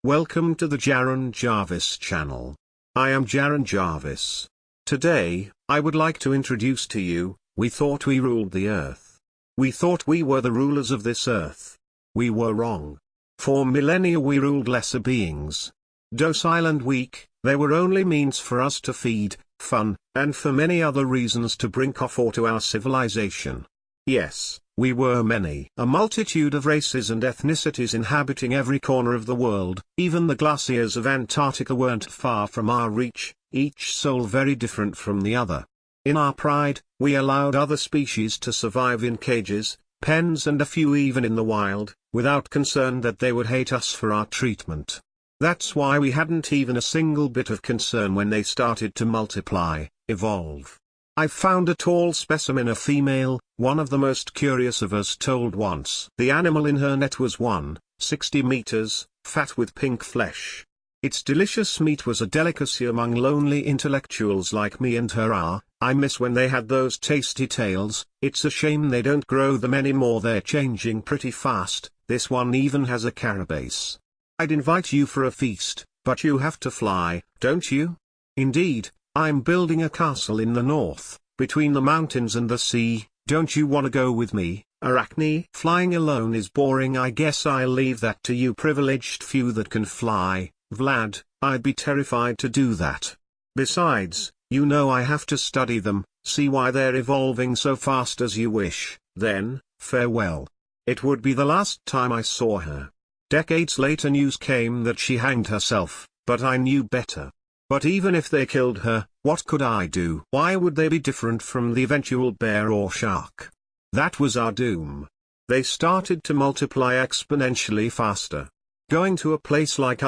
Welcome to the Jaron Jarvis channel. I am Jaron Jarvis. Today, I would like to introduce to you, we thought we ruled the earth. We thought we were the rulers of this earth. We were wrong. For millennia we ruled lesser beings. Docile and weak, they were only means for us to feed, fun, and for many other reasons to bring comfort to our civilization. Yes, we were many. A multitude of races and ethnicities inhabiting every corner of the world. Even the glaciers of Antarctica weren't far from our reach, each soul very different from the other. In our pride, we allowed other species to survive in cages, pens and a few even in the wild, without concern that they would hate us for our treatment. That's why we hadn't even a single bit of concern when they started to multiply, evolve. I found a tall specimen, a female, one of the most curious of us told once. The animal in her net was 160 meters, fat with pink flesh. Its delicious meat was a delicacy among lonely intellectuals like me and her. I miss when they had those tasty tails. It's a shame they don't grow them anymore, they're changing pretty fast. This one even has a carapace. I'd invite you for a feast, but you have to fly, don't you? Indeed. I'm building a castle in the north, between the mountains and the sea. Don't you wanna go with me, Arachne? Flying alone is boring. I guess I'll leave that to you privileged few that can fly. Vlad, I'd be terrified to do that. Besides, you know I have to study them, see why they're evolving so fast as you wish. Then, farewell. It would be the last time I saw her. Decades later news came that she hanged herself, but I knew better. But even if they killed her, what could I do? Why would they be different from the eventual bear or shark? That was our doom. They started to multiply exponentially faster. Going to a place like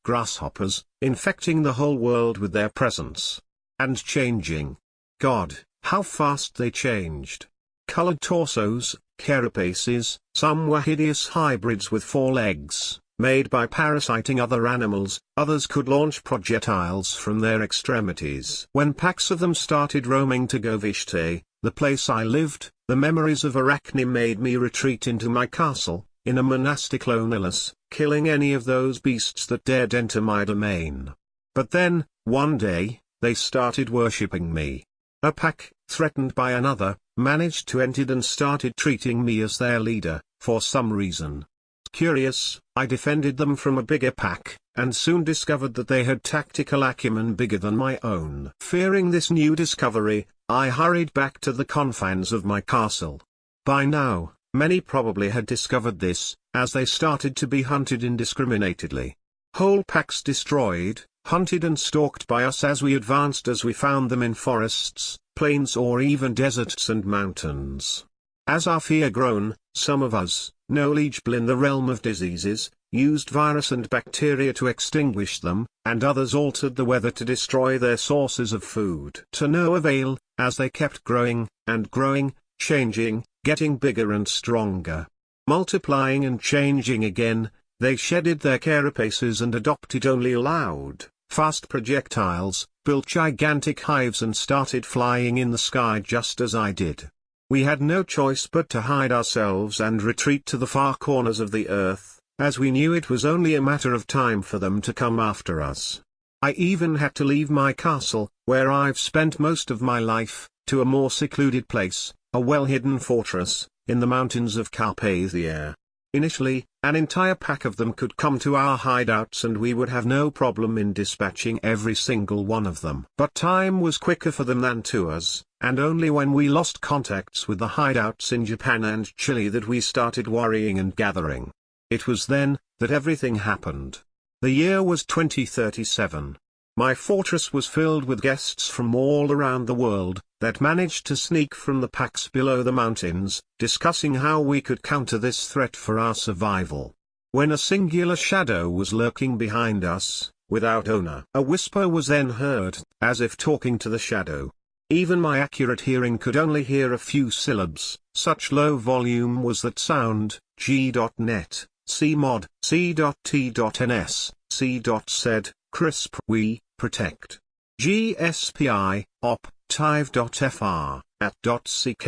grasshoppers, infecting the whole world with their presence. And changing. God, how fast they changed. Colored torsos, carapaces, some were hideous hybrids with 4 legs. Made by parasiting other animals, others could launch projectiles from their extremities. When packs of them started roaming to Govishte, the place I lived, the memories of Arachne made me retreat into my castle, in a monastic loneliness, killing any of those beasts that dared enter my domain. But then, one day, they started worshipping me. A pack, threatened by another, managed to enter and started treating me as their leader, for some reason. Curious, I defended them from a bigger pack, and soon discovered that they had tactical acumen bigger than my own. Fearing this new discovery, I hurried back to the confines of my castle. By now, many probably had discovered this, as they started to be hunted indiscriminately. Whole packs destroyed, hunted and stalked by us as we advanced, as we found them in forests, plains or even deserts and mountains. As our fear grown, some of us, knowledgeable in the realm of diseases, used virus and bacteria to extinguish them, and others altered the weather to destroy their sources of food. To no avail, as they kept growing, and growing, changing, getting bigger and stronger. Multiplying and changing again, they shedded their carapaces and adopted only loud, fast projectiles, built gigantic hives and started flying in the sky just as I did. We had no choice but to hide ourselves and retreat to the far corners of the earth, as we knew it was only a matter of time for them to come after us. I even had to leave my castle, where I've spent most of my life, to a more secluded place, a well-hidden fortress, in the mountains of Carpathia. Initially, an entire pack of them could come to our hideouts and we would have no problem in dispatching every single one of them. But time was quicker for them than to us, and only when we lost contacts with the hideouts in Japan and Chile that we started worrying and gathering. It was then, that everything happened. The year was 2037. My fortress was filled with guests from all around the world, that managed to sneak from the packs below the mountains, discussing how we could counter this threat for our survival. When a singular shadow was lurking behind us, without owner. A whisper was then heard, as if talking to the shadow. Even my accurate hearing could only hear a few syllabs, such low volume was that sound. G.net, cmod, c.t.ns, c.z, crisp, we, protect. GSPI, op, tive.fr, at.ck.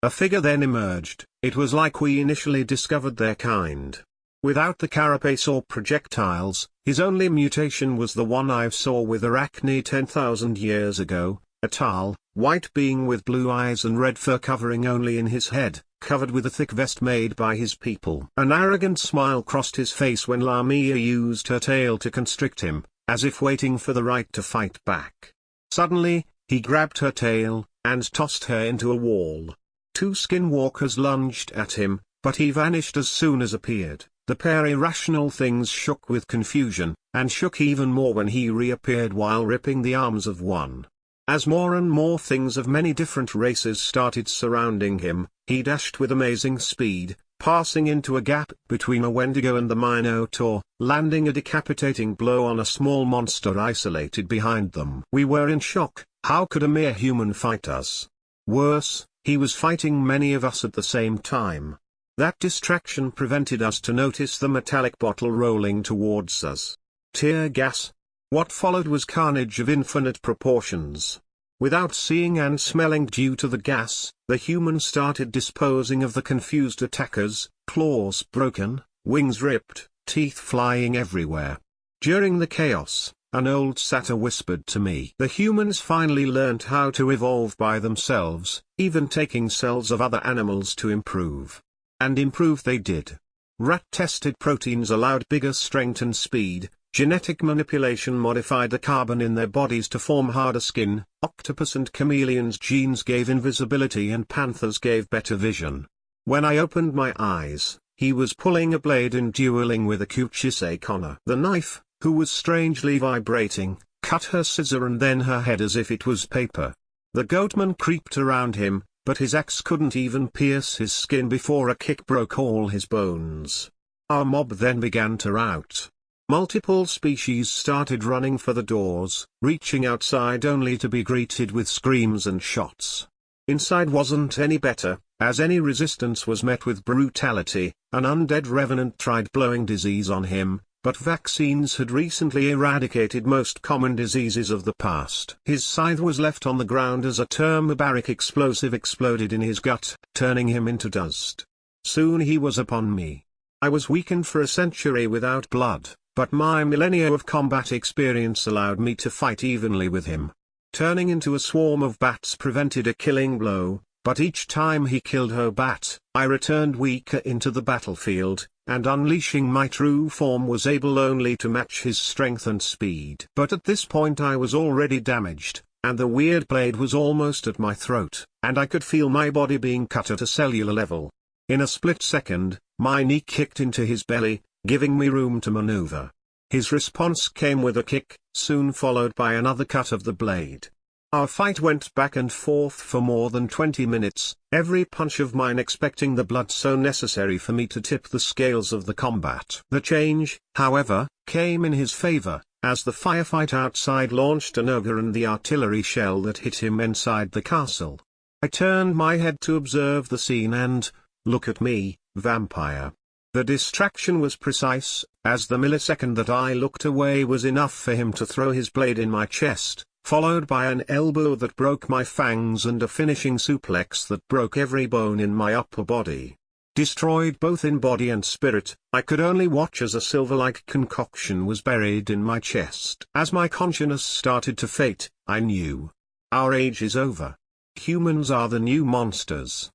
A figure then emerged. It was like we initially discovered their kind. Without the carapace or projectiles, his only mutation was the one I saw with Arachne 10,000 years ago, a tall, white being with blue eyes and red fur covering only in his head, covered with a thick vest made by his people. An arrogant smile crossed his face when Lamia used her tail to constrict him, as if waiting for the right to fight back. Suddenly, he grabbed her tail, and tossed her into a wall. Two skinwalkers lunged at him, but he vanished as soon as appeared. The pair irrational things shook with confusion, and shook even more when he reappeared while ripping the arms of one. As more and more things of many different races started surrounding him, he dashed with amazing speed, passing into a gap between a Wendigo and the Minotaur, landing a decapitating blow on a small monster isolated behind them. We were in shock. How could a mere human fight us? Worse, he was fighting many of us at the same time. That distraction prevented us to notice the metallic bottle rolling towards us. Tear gas. What followed was carnage of infinite proportions. Without seeing and smelling due to the gas, the human started disposing of the confused attackers, claws broken, wings ripped, teeth flying everywhere. During the chaos, an old satyr whispered to me. The humans finally learnt how to evolve by themselves, even taking cells of other animals to improve. And improve they did. Rat-tested proteins allowed bigger strength and speed, genetic manipulation modified the carbon in their bodies to form harder skin, octopus and chameleons' genes gave invisibility and panthers gave better vision. When I opened my eyes, he was pulling a blade and dueling with a Kuchisei Connor. The knife, who was strangely vibrating, cut her scissor and then her head as if it was paper. The goatman creeped around him, but his axe couldn't even pierce his skin before a kick broke all his bones. Our mob then began to rout. Multiple species started running for the doors, reaching outside only to be greeted with screams and shots. Inside wasn't any better, as any resistance was met with brutality. An undead revenant tried blowing disease on him, but vaccines had recently eradicated most common diseases of the past. His scythe was left on the ground as a thermobaric explosive exploded in his gut, turning him into dust. Soon he was upon me. I was weakened for a century without blood, but my millennia of combat experience allowed me to fight evenly with him. Turning into a swarm of bats prevented a killing blow, but each time he killed her bat, I returned weaker into the battlefield, and unleashing my true form was able only to match his strength and speed. But at this point I was already damaged, and the weird blade was almost at my throat, and I could feel my body being cut at a cellular level. In a split second, my knee kicked into his belly, giving me room to maneuver. His response came with a kick, soon followed by another cut of the blade. Our fight went back and forth for more than 20 minutes, every punch of mine expecting the blood so necessary for me to tip the scales of the combat. The change, however, came in his favor, as the firefight outside launched an ogre and the artillery shell that hit him inside the castle. I turned my head to observe the scene and, look at me, vampire. The distraction was precise, as the millisecond that I looked away was enough for him to throw his blade in my chest, followed by an elbow that broke my fangs and a finishing suplex that broke every bone in my upper body. Destroyed both in body and spirit, I could only watch as a silver-like concoction was buried in my chest. As my consciousness started to fade, I knew. Our age is over. Humans are the new monsters.